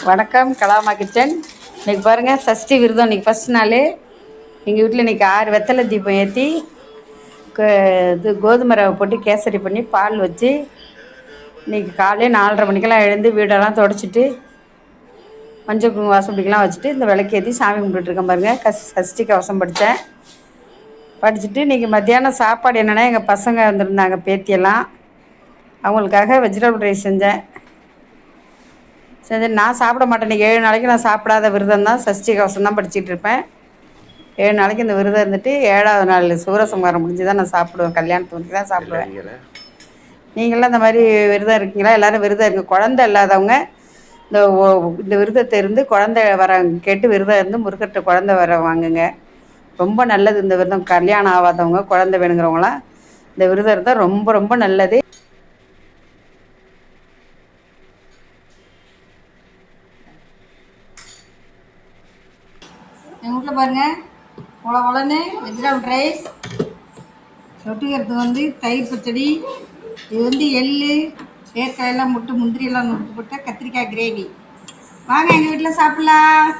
வணக்கம் கலாமா கிச்சன். இன்றைக்கி பாருங்கள், சஷ்டி விரதம். இன்றைக்கி ஃபஸ்ட் நாள். எங்கள் வீட்டில் இன்றைக்கி 6 வெத்தலை தீபம் ஏற்றி இது கோதுமை ரவை போட்டு கேசரி பண்ணி பால் வச்சு இன்றைக்கி காலையில் 4:30 மணிக்கெல்லாம் எழுந்து வீடெல்லாம் துடைச்சிட்டு மஞ்சள் குங்குமம் வாசப்படிக்கெல்லாம் வச்சுட்டு இந்த விளக்கேற்றி சாமி கும்பிட்டுருக்கேன் பாருங்கள். சஷ்டி கவசம் படிச்சுட்டு இன்றைக்கி மத்தியானம் சாப்பாடு என்னென்னா, எங்கள் பசங்க வந்திருந்தாங்க, பேத்தியெல்லாம். அவங்களுக்காக வெஜிடபிள் ரைஸ் செஞ்சேன். நான் சாப்பிட மாட்டேன். இன்றைக்கி 7 நாளைக்கு நான் சாப்பிடாத விரதம் தான். சஷ்டி கவசம் தான் படிச்சுட்டு இருப்பேன். 7 நாளைக்கு இந்த விரதம் இருந்துட்டு 7ஆவது நாள் சூரசம்ஹாரம் முடிஞ்சு தான் நான் சாப்பிடுவேன். கல்யாணத்துக்கு தான் சாப்பிடுவேன். நீங்களாம் இந்த மாதிரி விரதம் இருக்கீங்களா? எல்லோரும் விரதம் இருங்க. குழந்தை இல்லாதவங்க இந்த விரதத்தை இருந்து குழந்தை வர கேட்டு விரதம் இருந்து முருகட்ட குழந்தை வர வாங்குங்க. ரொம்ப நல்லது இந்த விரதம். கல்யாணம் ஆகாதவங்க, குழந்தை வேணுங்கிறவங்களாம் இந்த விரதம் இருந்தால் ரொம்ப ரொம்ப நல்லது. எங்கள் வீட்டில் பாருங்கள், உலன்னு வெஜிடபிள் ரைஸ், தொட்டுக்கிறதுக்கு தயிர் பச்சடி, இது எள், வேர்க்காயெல்லாம் முட்டை, முந்திரியெல்லாம் நுட்டு போட்டால் கத்திரிக்காய் கிரேவி. வாங்க எங்கள் வீட்டில் சாப்பிட்லாம்.